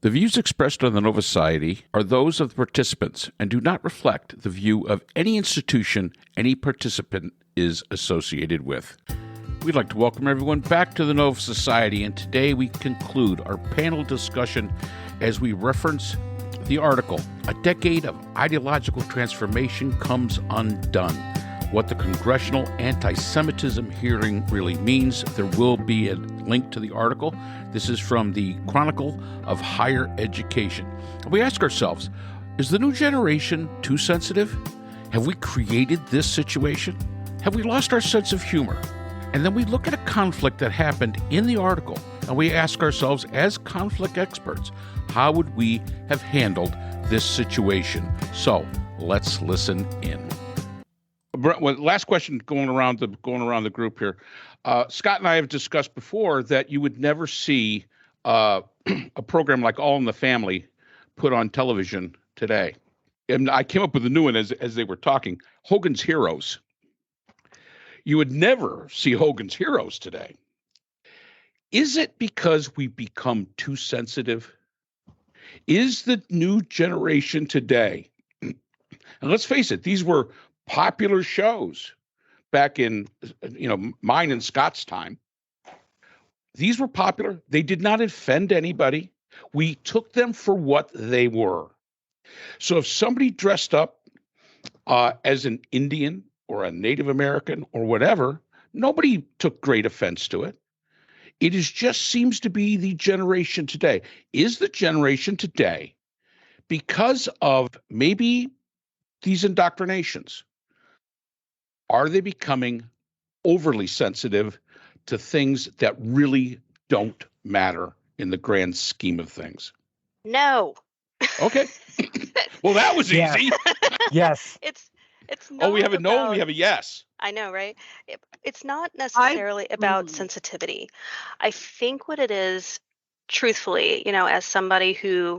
The views expressed on the Nova Society are those of the participants and do not reflect the view of any institution any participant is associated with. We'd like to welcome everyone back to the Nova Society, and today we conclude our panel discussion as we reference the article, "A Decade of Ideological Transformation Comes Undone," what the congressional anti-Semitism hearing really means. There will be a link to the article. This is from the Chronicle of Higher Education. We ask ourselves, is the new generation too sensitive? Have we created this situation? Have we lost our sense of humor? And then we look at a conflict that happened in the article, and we ask ourselves, as conflict experts, how would we have handled this situation? So let's listen in. Well, last question going around the group here. Scott and I have discussed before that you would never see a program like All in the Family put on television today. And I came up with a new one as they were talking, Hogan's Heroes. You would never see Hogan's Heroes today. Is it because we've become too sensitive? Is the new generation today, and let's face it, these were popular shows back in, mine and Scott's time. These were popular. They did not offend anybody. We took them for what they were. So if somebody dressed up as an Indian or a Native American or whatever, nobody took great offense to it. It just seems to be the generation today. Is the generation today, because of maybe these indoctrinations, are they becoming overly sensitive to things that really don't matter in the grand scheme of things? No. Okay. Well, that was easy. Yes. It's not. Oh, we have a no, we have a yes. I know, right? It's not necessarily about sensitivity. I think what it is, truthfully, as somebody who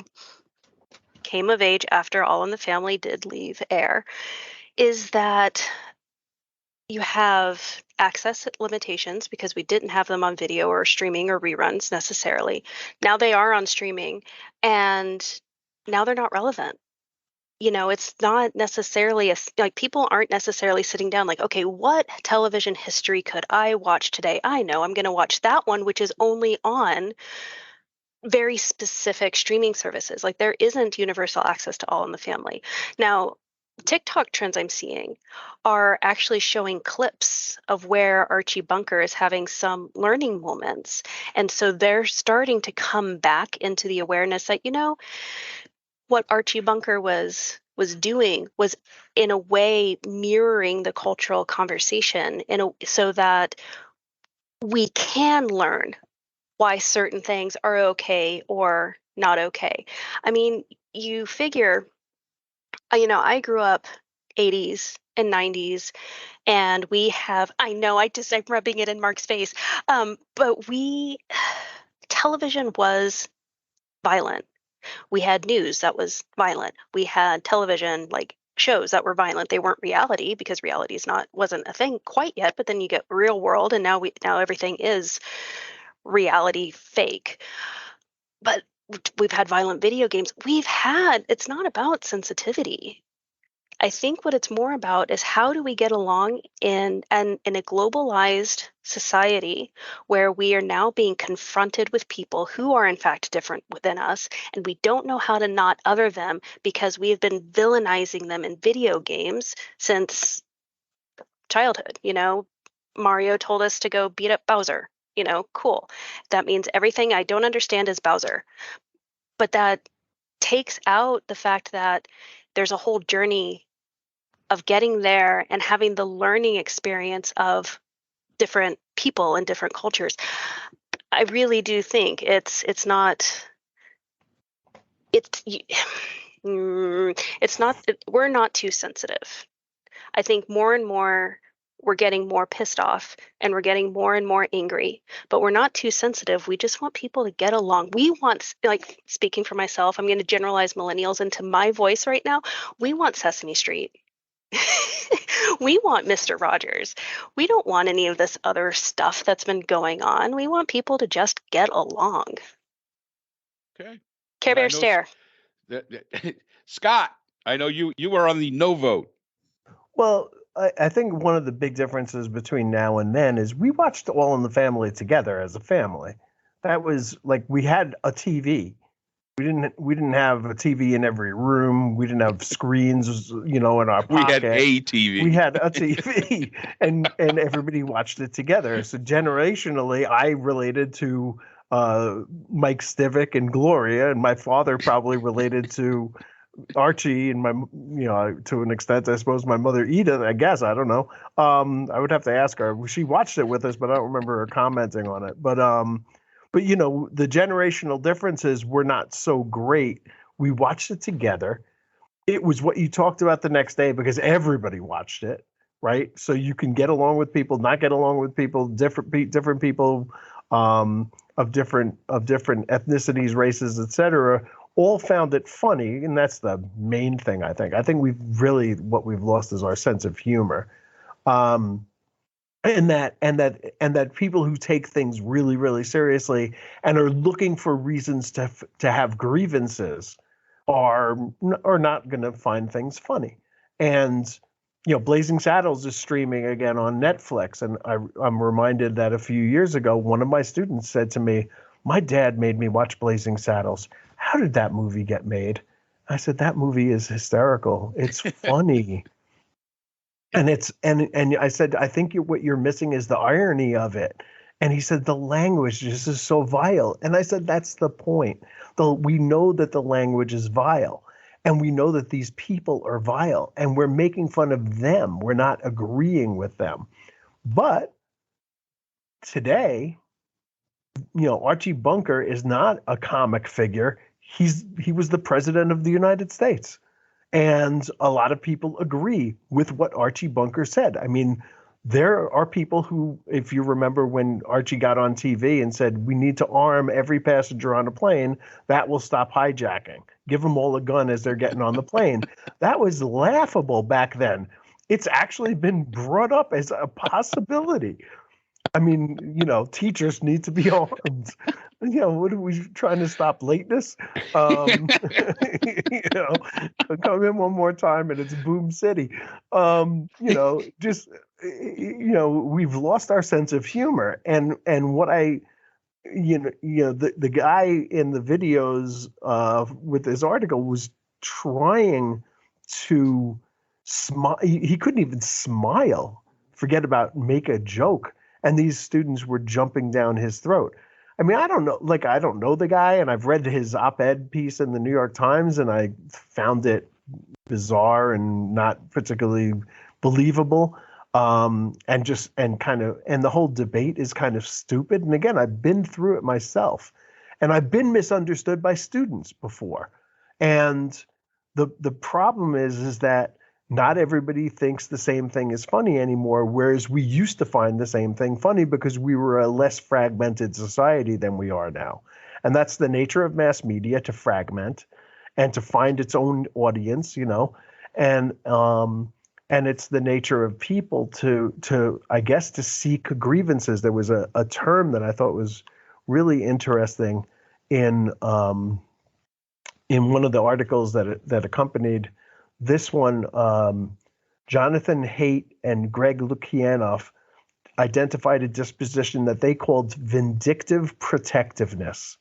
came of age after All in the Family did leave air, is that you have access limitations because we didn't have them on video or streaming or reruns necessarily. Now they are on streaming, and now they're not relevant. It's not necessarily people aren't necessarily sitting down like, okay, what television history could I watch today? I know I'm going to watch that one, which is only on very specific streaming services. Like, there isn't universal access to All in the Family. Now, TikTok trends I'm seeing are actually showing clips of where Archie Bunker is having some learning moments. And so they're starting to come back into the awareness that, what Archie Bunker was doing was in a way mirroring the cultural conversation so that we can learn why certain things are okay or not okay. I mean, you figure, I grew up 80s and 90s, and we have, I'm rubbing it in Mark's face, but television was violent. We had news that was violent. We had television, like shows that were violent. They weren't reality because reality wasn't a thing quite yet, but then you get Real World, and now everything is reality fake. But we've had violent video games. It's not about sensitivity. I think what it's more about is how do we get along in a globalized society where we are now being confronted with people who are in fact different than us, and we don't know how to not other them because we have been villainizing them in video games since childhood. Mario told us to go beat up Bowser. Cool. That means everything I don't understand is Bowser. But that takes out the fact that there's a whole journey of getting there and having the learning experience of different people and different cultures. I really do think we're not too sensitive. I think more and more we're getting more pissed off and we're getting more and more angry, but we're not too sensitive. We just want people to get along. We want, speaking for myself, I'm going to generalize millennials into my voice right now. We want Sesame Street. We want Mr. Rogers. We don't want any of this other stuff that's been going on. We want people to just get along. Okay. Care Bear stare. Scott, I know you were on the no vote. Well, I think one of the big differences between now and then is we watched All in the Family together as a family. That was like we had a TV. We didn't have a TV in every room. We didn't have screens, in our pocket. We had a TV. We had a TV, and everybody watched it together. So generationally, I related to Mike Stivic and Gloria, and my father probably related to Archie, and to an extent, I suppose my mother Edith. I guess I don't know. I would have to ask her. She watched it with us, but I don't remember her commenting on it. But the generational differences were not so great. We watched it together. It was what you talked about the next day because everybody watched it, right? So you can get along with people, not get along with people, different people of different ethnicities, races, etc. All found it funny, and that's the main thing. I think what we've lost is our sense of humor. And that people who take things really, really seriously and are looking for reasons to have grievances are not going to find things funny. And Blazing Saddles is streaming again on Netflix, and I'm reminded that a few years ago, one of my students said to me, "My dad made me watch Blazing Saddles. How did that movie get made?" I said, "That movie is hysterical. It's funny." And I said, "I think what you're missing is the irony of it." And he said, "The language just is so vile." And I said, "That's the point. We know that the language is vile, and we know that these people are vile, and we're making fun of them. We're not agreeing with them." But today, Archie Bunker is not a comic figure. He was the president of the United States. And a lot of people agree with what Archie Bunker said. I mean, there are people who, if you remember when Archie got on TV and said, "We need to arm every passenger on a plane, that will stop hijacking. Give them all a gun as they're getting on the plane." That was laughable back then. It's actually been brought up as a possibility. I mean, teachers need to be armed. What are we trying to stop lateness? Come in one more time and it's Boom City. We've lost our sense of humor. And what the guy in the videos with his article was trying to smile. He couldn't even smile. Forget about make a joke. And these students were jumping down his throat. I mean, I don't know the guy, and I've read his op-ed piece in the New York Times, and I found it bizarre and not particularly believable. And the whole debate is kind of stupid. And again, I've been through it myself, and I've been misunderstood by students before. And the problem is that not everybody thinks the same thing is funny anymore, whereas we used to find the same thing funny because we were a less fragmented society than we are now. And that's the nature of mass media, to fragment and to find its own audience, and it's the nature of people to I guess, to seek grievances. There was a term that I thought was really interesting in one of the articles that accompanied this one. Jonathan Haidt and Greg Lukianoff identified a disposition that they called vindictive protectiveness,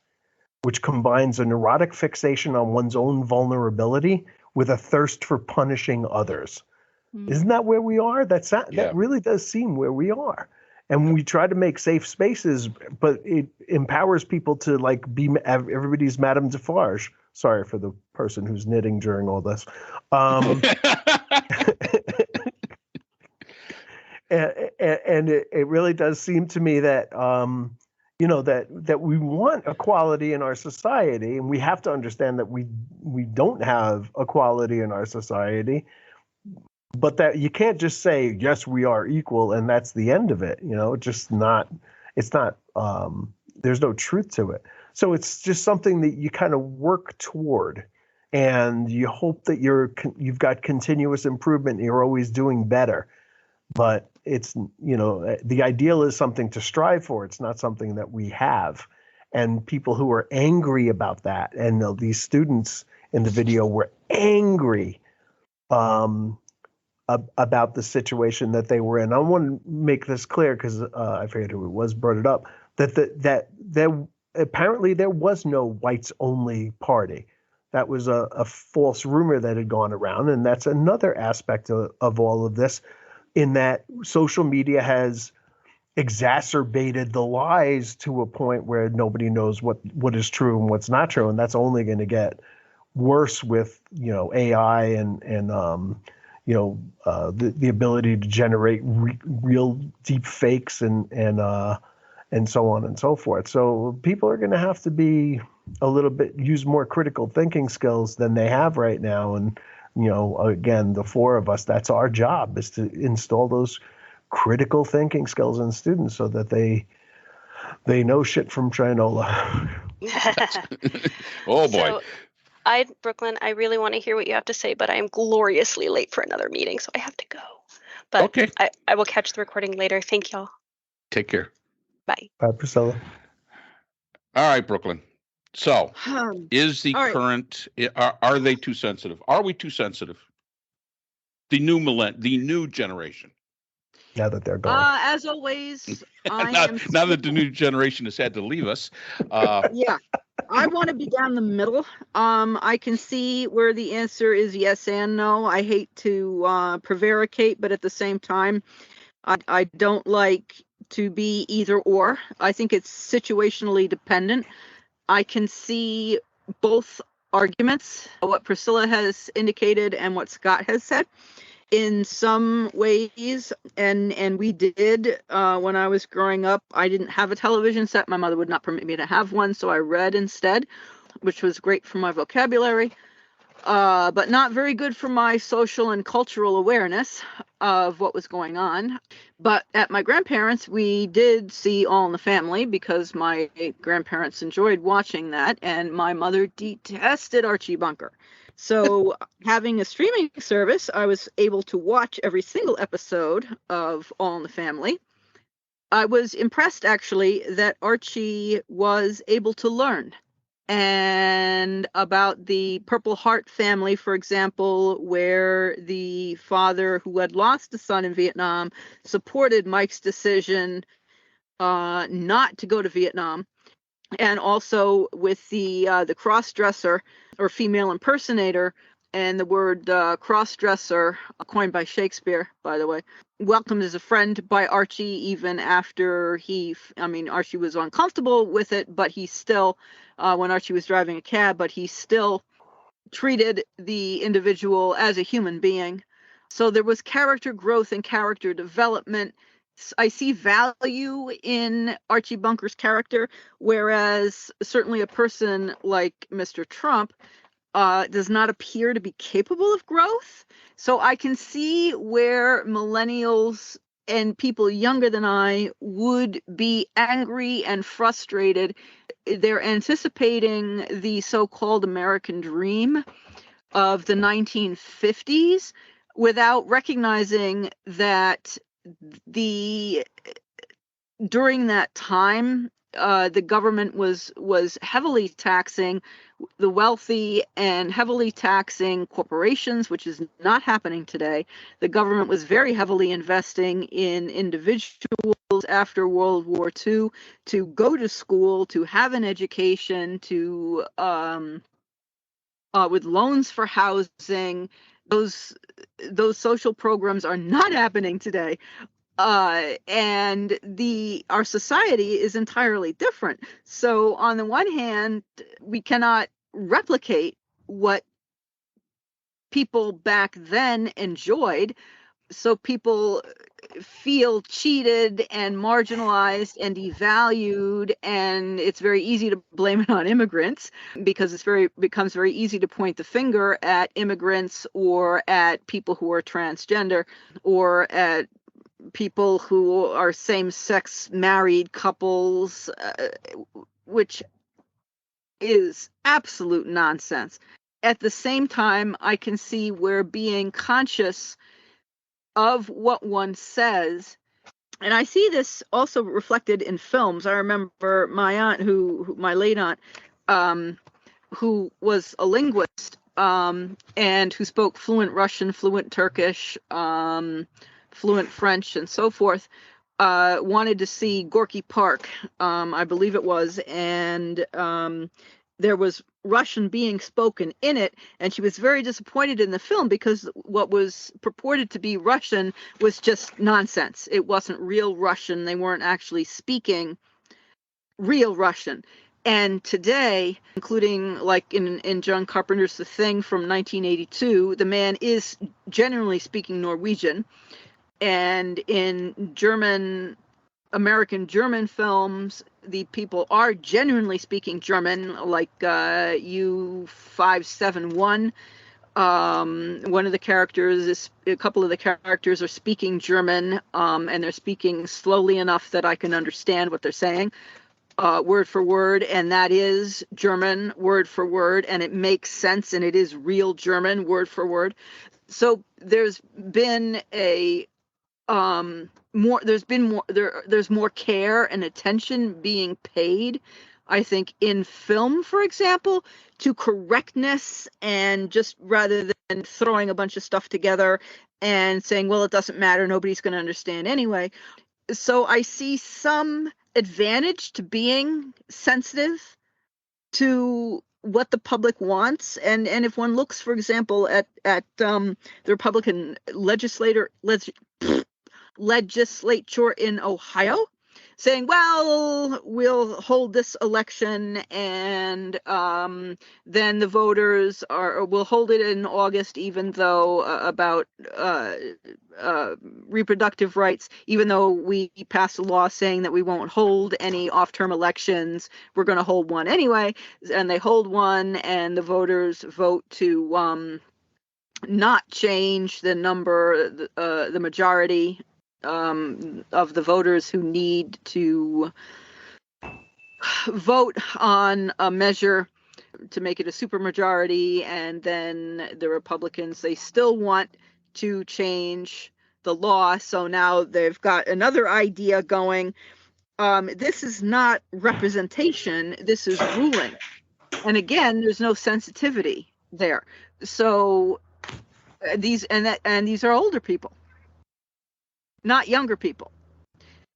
which combines a neurotic fixation on one's own vulnerability with a thirst for punishing others. Mm. Isn't that where we are? That really does seem where we are. And we try to make safe spaces, but it empowers people to be everybody's Madame Defarge. Sorry for the person who's knitting during all this. And it really does seem to me that that we want equality in our society, and we have to understand that we don't have equality in our society, but that you can't just say, yes, we are equal, and that's the end of it. It's not. There's no truth to it. So it's just something that you kind of work toward, and you hope that you've got continuous improvement and you're always doing better. But it's, the ideal is something to strive for. It's not something that we have. and people who were angry about that. And these students in the video were angry about the situation that they were in. I want to make this clear because I forget who it was brought it up, that there apparently there was no whites only party. That was a false rumor that had gone around. And that's another aspect of all of this, in that social media has exacerbated the lies to a point where nobody knows what is true and what's not true. And that's only going to get worse with, AI and the ability to generate real deep fakes and so on and so forth. So people are going to have to be use more critical thinking skills than they have right now. And, again, the four of us, that's our job, is to install those critical thinking skills in students so that they know shit from Chinola. Oh boy. So, Brooklyn, I really want to hear what you have to say, but I am gloriously late for another meeting, so I have to go. But okay. I will catch the recording later. Thank y'all. Take care. Bye. Bye, Priscilla. All right, Brooklyn. So, is the all current, are they too sensitive? Are we too sensitive? The new generation. Now that they're gone. As always, now that the new generation has had to leave us. Yeah, I want to be down the middle. I can see where the answer is yes and no. I hate to prevaricate, but at the same time, I don't like to be either or. I think it's situationally dependent. I can see both arguments, what Priscilla has indicated and what Scott has said. In some ways, and we did, when I was growing up, I didn't have a television set. My mother would not permit me to have one, so I read instead, which was great for my vocabulary, but not very good for my social and cultural awareness of what was going on. But at my grandparents', we did see All in the Family because my grandparents enjoyed watching that, and my mother detested Archie Bunker. So having a streaming service, I was able to watch every single episode of All in the Family. I was impressed, actually, that Archie was able to learn. And about the Purple Heart family, for example, where the father who had lost a son in Vietnam supported Mike's decision not to go to Vietnam. And also with the cross-dresser or female impersonator, and the word cross-dresser, coined by Shakespeare, by the way, welcomed as a friend by Archie, even after Archie was uncomfortable with it, but he still, when Archie was driving a cab, but he still treated the individual as a human being. So there was character growth and character development. I see value in Archie Bunker's character, whereas certainly a person like Mr. Trump does not appear to be capable of growth. So I can see where millennials and people younger than I would be angry and frustrated. They're anticipating the so-called American dream of the 1950s without recognizing that during that time, the government was heavily taxing the wealthy and heavily taxing corporations, which is not happening today. The government was very heavily investing in individuals after World War II to go to school, to have an education, to with loans for housing. Those social programs are not happening today. And our society is entirely different. So on the one hand, we cannot replicate what people back then enjoyed. So people feel cheated and marginalized and devalued, and it's very easy to blame it on immigrants because becomes very easy to point the finger at immigrants or at people who are transgender or at people who are same-sex married couples, which is absolute nonsense. At the same time, I can see where being conscious of what one says And I see this also reflected in films. I remember my aunt, my late aunt, who was a linguist, and who spoke fluent Russian, fluent Turkish, fluent French, and so forth, wanted to see Gorky Park, I believe it was, and there was Russian being spoken in it, and she was very disappointed in the film because what was purported to be Russian was just nonsense. It wasn't real Russian. They weren't actually speaking real Russian. And today, including like in John Carpenter's The Thing from 1982, the man is generally speaking Norwegian. And in American German films, the people are genuinely speaking German, like U571. One of the characters a couple of the characters are speaking German, and they're speaking slowly enough that I can understand what they're saying, word for word, and that is German word for word, and it makes sense, and it is real German word for word. So there's been there's more care and attention being paid, I think, in film, for example, to correctness, and just rather than throwing a bunch of stuff together and saying, well, it doesn't matter, nobody's going to understand anyway. So I see some advantage to being sensitive to what the public wants, and if one looks, for example, at the Republican legislature in Ohio, saying, well, we'll hold this election, and then the voters will hold it in August, even though about reproductive rights, even though we passed a law saying that we won't hold any off-term elections, we're going to hold one anyway. And they hold one, and the voters vote to not change the number, the majority of the voters who need to vote on a measure to make it a supermajority. And then the Republicans, they still want to change the law. So now they've got another idea going. This is not representation, this is ruling. And again, there's no sensitivity there. So these are older people, not younger people.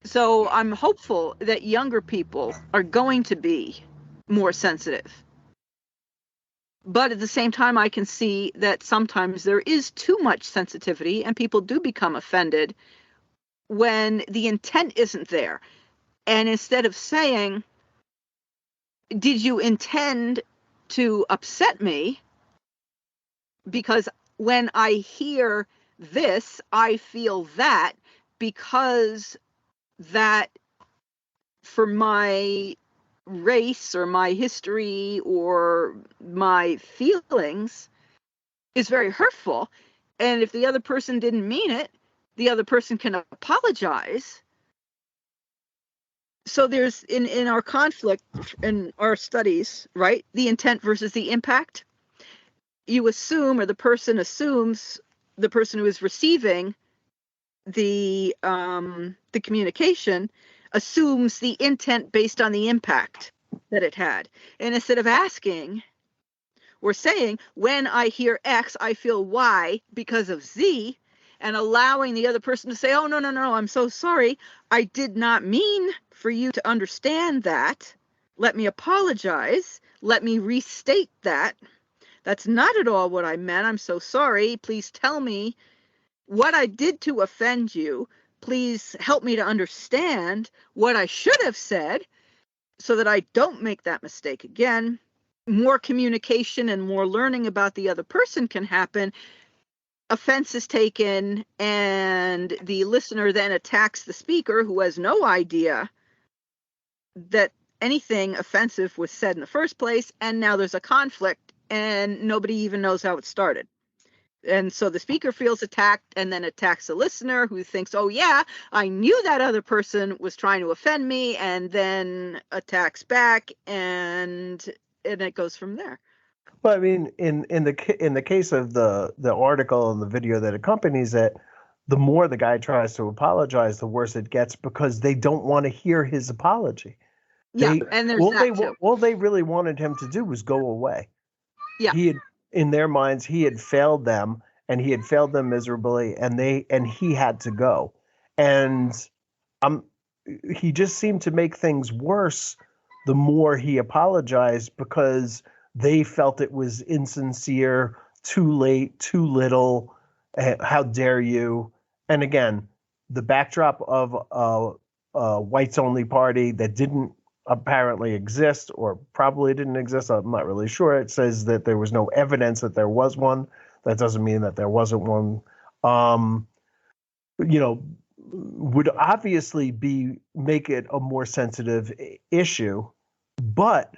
So I'm hopeful that younger people are going to be more sensitive. But at the same time, I can see that sometimes there is too much sensitivity, and people do become offended when the intent isn't there. And instead of saying, did you intend to upset me? Because when I hear this, I feel that, because that for my race or my history or my feelings is very hurtful. And if the other person didn't mean it, the other person can apologize. So there's in our conflict, in our studies, right, the intent versus the impact. You assume, or the person assumes, the person who is receiving the communication assumes the intent based on the impact that it had. And instead of asking or saying, when I hear X, I feel Y because of Z, and allowing the other person to say, oh, no, I'm so sorry. I did not mean for you to understand that. Let me apologize. Let me restate that. That's not at all what I meant. I'm so sorry. Please tell me what I did to offend you. Please help me to understand what I should have said so that I don't make that mistake again. More communication and more learning about the other person can happen. Offense is taken, and the listener then attacks the speaker, who has no idea that anything offensive was said in the first place, and now there's a conflict, and nobody even knows how it started. And so the speaker feels attacked, and then attacks the listener, who thinks, oh yeah, I knew that other person was trying to offend me, and then attacks back, and it goes from there. Well, I mean, in the case of the article and the video that accompanies it, the more the guy tries to apologize, the worse it gets because they don't want to hear his apology. Yeah, and there's that too. All they really wanted him to do was go away. Yeah. He had, in their minds, he had failed them, and he had failed them miserably, and he had to go. And he just seemed to make things worse the more he apologized because they felt it was insincere, too late, too little. How dare you? And again, the backdrop of a whites only party that didn't apparently exist or probably didn't exist. I'm not really sure. It says that there was no evidence that there was one. That doesn't mean that there wasn't one. Would obviously make it a more sensitive issue, but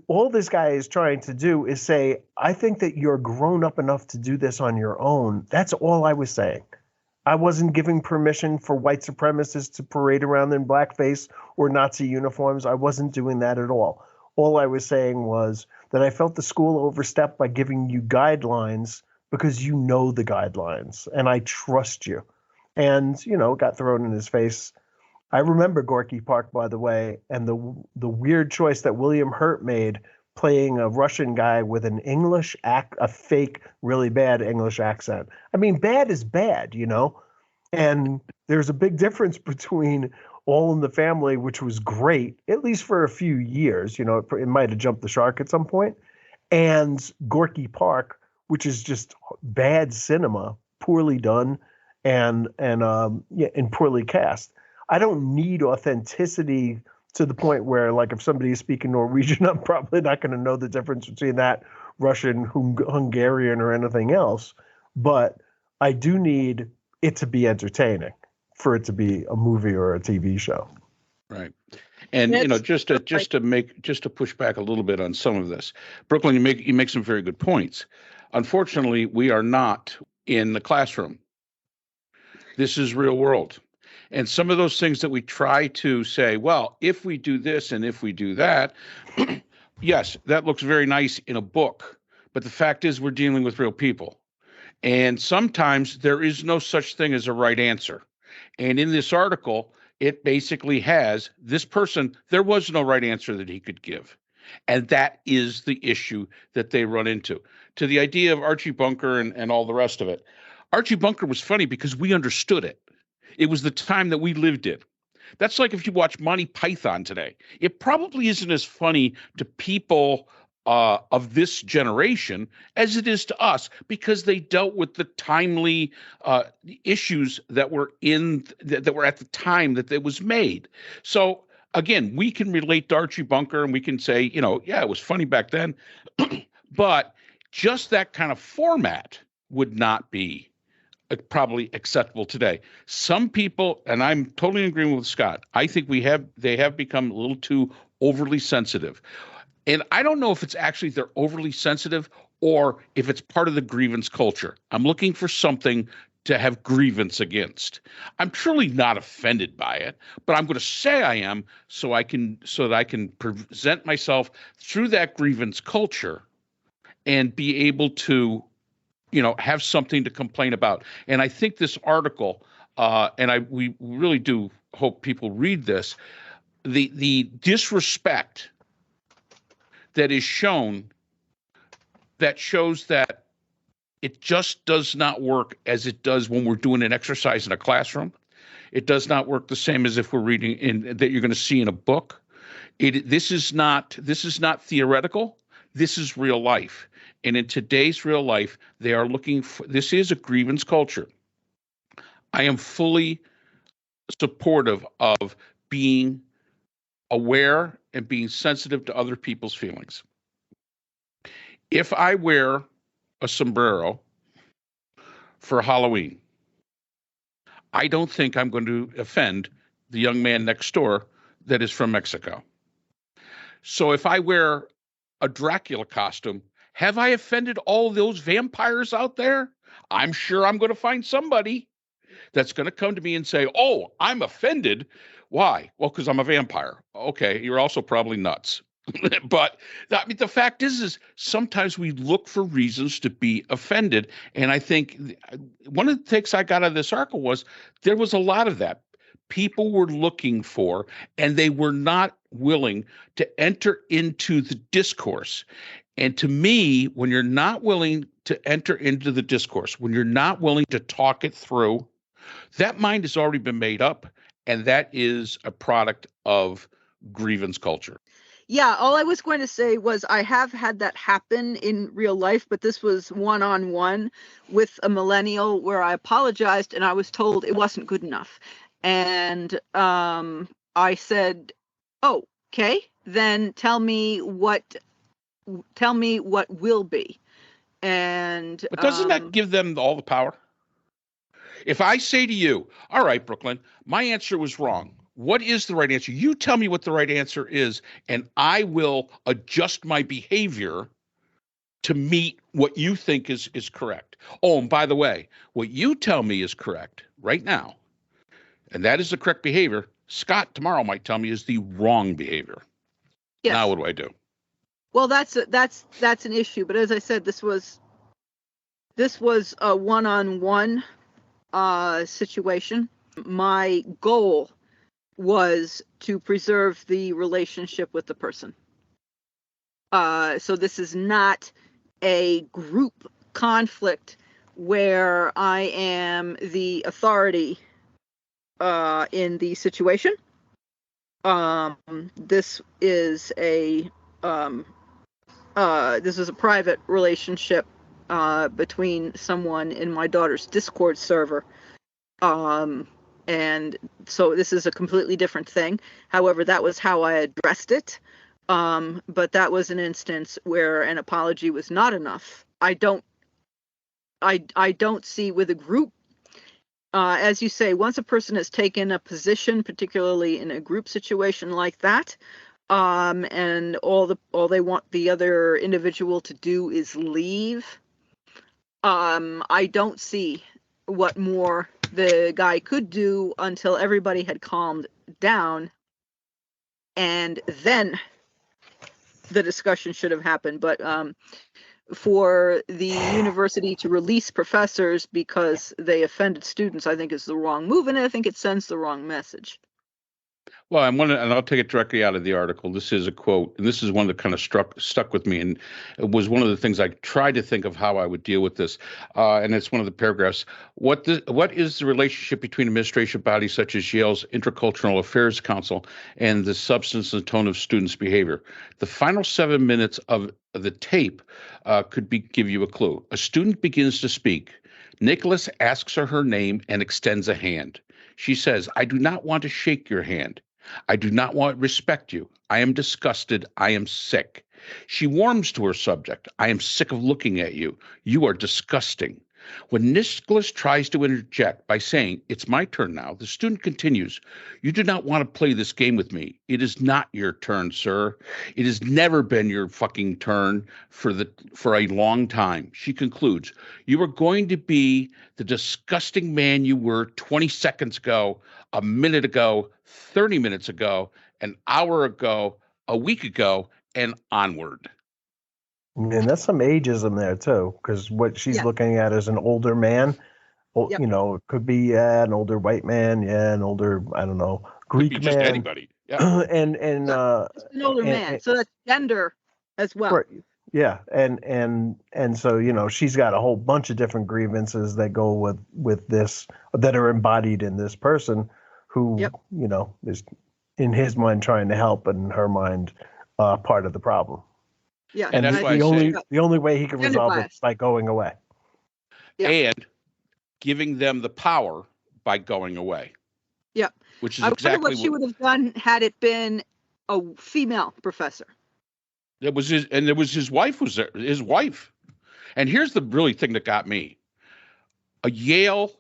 all this guy is trying to do is say, I think that you're grown up enough to do this on your own. That's all I was saying. I wasn't giving permission for white supremacists to parade around in blackface or Nazi uniforms. I wasn't doing that at all. All I was saying was that I felt the school overstepped by giving you guidelines because you know the guidelines and I trust you. And, it got thrown in his face. I remember Gorky Park, by the way, and the weird choice that William Hurt made playing a Russian guy with an a fake, really bad English accent. I mean, bad is bad, and there's a big difference between All in the Family, which was great, at least for a few years, it might have jumped the shark at some point, and Gorky Park, which is just bad cinema, poorly done, and poorly cast. I don't need authenticity to the point where, like, if somebody is speaking Norwegian, I'm probably not going to know the difference between that Russian, Hungarian, or anything else. But I do need it to be entertaining for it to be a movie or a TV show. Right. And just to push back a little bit on some of this, Brooklyn, you make some very good points. Unfortunately, we are not in the classroom. This is real world. And some of those things that we try to say, well, if we do this and if we do that, yes, that looks very nice in a book. But the fact is we're dealing with real people. And sometimes there is no such thing as a right answer. And in this article, it basically has this person, there was no right answer that he could give. And that is the issue that they run into. To the idea of Archie Bunker and all the rest of it. Archie Bunker was funny because we understood it. It was the time that we lived in. That's like if you watch Monty Python today. It probably isn't as funny to people of this generation as it is to us because they dealt with the timely issues that were that were at the time that it was made. So again, we can relate to Archie Bunker and we can say, yeah, it was funny back then, but just that kind of format would not be probably acceptable today. Some people, and I'm totally in agreement with Scott, I think they have become a little too overly sensitive. And I don't know if it's actually they're overly sensitive or if it's part of the grievance culture. I'm looking for something to have grievance against. I'm truly not offended by it, but I'm going to say I am so that I can present myself through that grievance culture and be able to have something to complain about. And I think this article, we really do hope people read this, the disrespect that is shown that shows that it just does not work as it does when we're doing an exercise in a classroom. It does not work the same as if we're reading that you're going to see in a book. This is not theoretical. This is real life. And in today's real life, they are looking for, this is a grievance culture. I am fully supportive of being aware and being sensitive to other people's feelings. If I wear a sombrero for Halloween, I don't think I'm going to offend the young man next door that is from Mexico. So if I wear a Dracula costume, have I offended all those vampires out there? I'm sure I'm going to find somebody that's going to come to me and say, oh, I'm offended. Why? Well, because I'm a vampire. Okay, you're also probably nuts. But I mean, the fact is sometimes we look for reasons to be offended. And I think one of the takes I got out of this article was there was a lot of that. People were looking for, and they were not willing to enter into the discourse. And to me, when you're not willing to enter into the discourse, when you're not willing to talk it through, that mind has already been made up. And that is a product of grievance culture. Yeah, all I was going to say was I have had that happen in real life, but this was one-on-one with a millennial where I apologized and I was told it wasn't good enough. And I said, "Oh, okay, then tell me what will be." And But doesn't that give them all the power? If I say to you, all right, Brooklyn, my answer was wrong. What is the right answer? You tell me what the right answer is, and I will adjust my behavior to meet what you think is correct. Oh, and by the way, what you tell me is correct right now, and that is the correct behavior, Scott tomorrow might tell me is the wrong behavior. Yes. Now what do I do? Well, that's an issue. But as I said, this was a one-on-one situation. My goal was to preserve the relationship with the person. So this is not a group conflict where I am the authority in the situation. This is a private relationship between someone in my daughter's Discord server. And so this is a completely different thing. However, that was how I addressed it. But that was an instance where an apology was not enough. I don't see with a group, as you say, once a person has taken a position, particularly in a group situation like that, and all they want the other individual to do is leave, I don't see what more the guy could do until everybody had calmed down, and then the discussion should have happened. But for the university to release professors because they offended students, I think is the wrong move, and I think it sends the wrong message. Well, and I'll take it directly out of the article. This is a quote, and this is one that kind of stuck with me, and it was one of the things I tried to think of how I would deal with this. And it's one of the paragraphs. What is the relationship between administration bodies such as Yale's Intercultural Affairs Council and the substance and tone of students' behavior? The final 7 minutes of the tape could give you a clue. A student begins to speak. Nicholas asks her name and extends a hand. She says, "I do not want to shake your hand. I do not want to respect you. I am disgusted. I am sick." She warms to her subject. "I am sick of looking at you. You are disgusting." When Nicholas tries to interject by saying, "It's my turn now," the student continues, "You do not want to play this game with me. It is not your turn, sir. It has never been your fucking turn for a long time." She concludes, "You are going to be the disgusting man you were 20 seconds ago, a minute ago, 30 minutes ago, an hour ago, a week ago, and onward." And that's some ageism there too, because what she's looking at is an older man. Yep. You know, it could be an older white man, an older, I don't know, Greek could be man, just anybody. Yeah. and an older man. So that's gender as well. Right. Yeah, and so she's got a whole bunch of different grievances that go with this, that are embodied in this person who is in his mind trying to help, and in her mind part of the problem. Yeah, and that's why the only way he can resolve it is by going away. Yeah. And giving them the power by going away. Yeah, which is I exactly wonder what she would have done had it been a female professor. It was his wife was there. His wife, and here's the really thing that got me: a Yale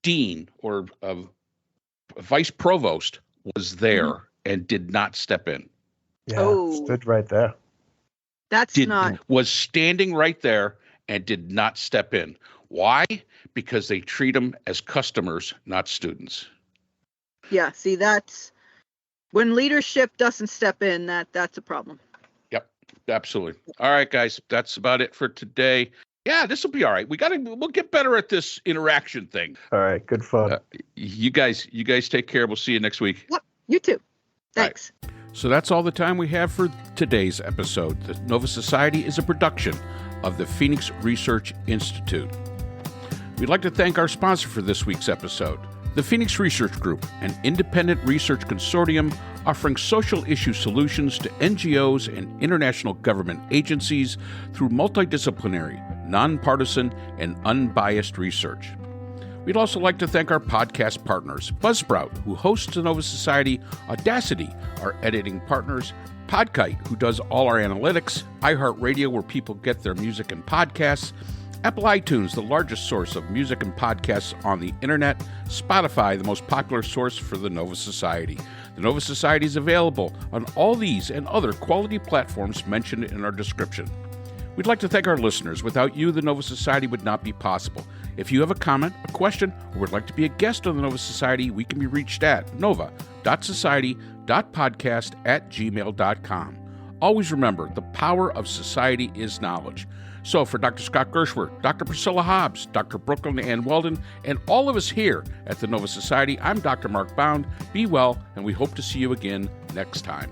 dean or a vice provost was there and did not step in. Yeah, stood right there. Was standing right there and did not step in. Why? Because they treat them as customers, not students. Yeah, see, that's When leadership doesn't step in, that's a problem. Yep, absolutely. All right, guys, that's about it for today. Yeah, this will be all right. We'll get better at this interaction thing. All right, good fun. You guys take care. We'll see you next week. Yep, you too. Thanks. Right. So that's all the time we have for today's episode. The Nova Society is a production of the Phoenix Research Institute. We'd like to thank our sponsor for this week's episode, the Phoenix Research Group, an independent research consortium offering social issue solutions to NGOs and international government agencies through multidisciplinary, nonpartisan, and unbiased research. We'd also like to thank our podcast partners, Buzzsprout, who hosts the Nova Society, Audacity, our editing partners, Podkite, who does all our analytics, iHeartRadio, where people get their music and podcasts, Apple iTunes, the largest source of music and podcasts on the internet, Spotify, the most popular source for the Nova Society. The Nova Society is available on all these and other quality platforms mentioned in our description. We'd like to thank our listeners. Without you, the Nova Society would not be possible. If you have a comment, a question, or would like to be a guest on the Nova Society, we can be reached at nova.society.podcast@gmail.com. Always remember, the power of society is knowledge. So for Dr. Scott Gershwer, Dr. Priscilla Hobbs, Dr. Brooklyn Ann Weldon, and all of us here at the Nova Society, I'm Dr. Mark Bound. Be well, and we hope to see you again next time.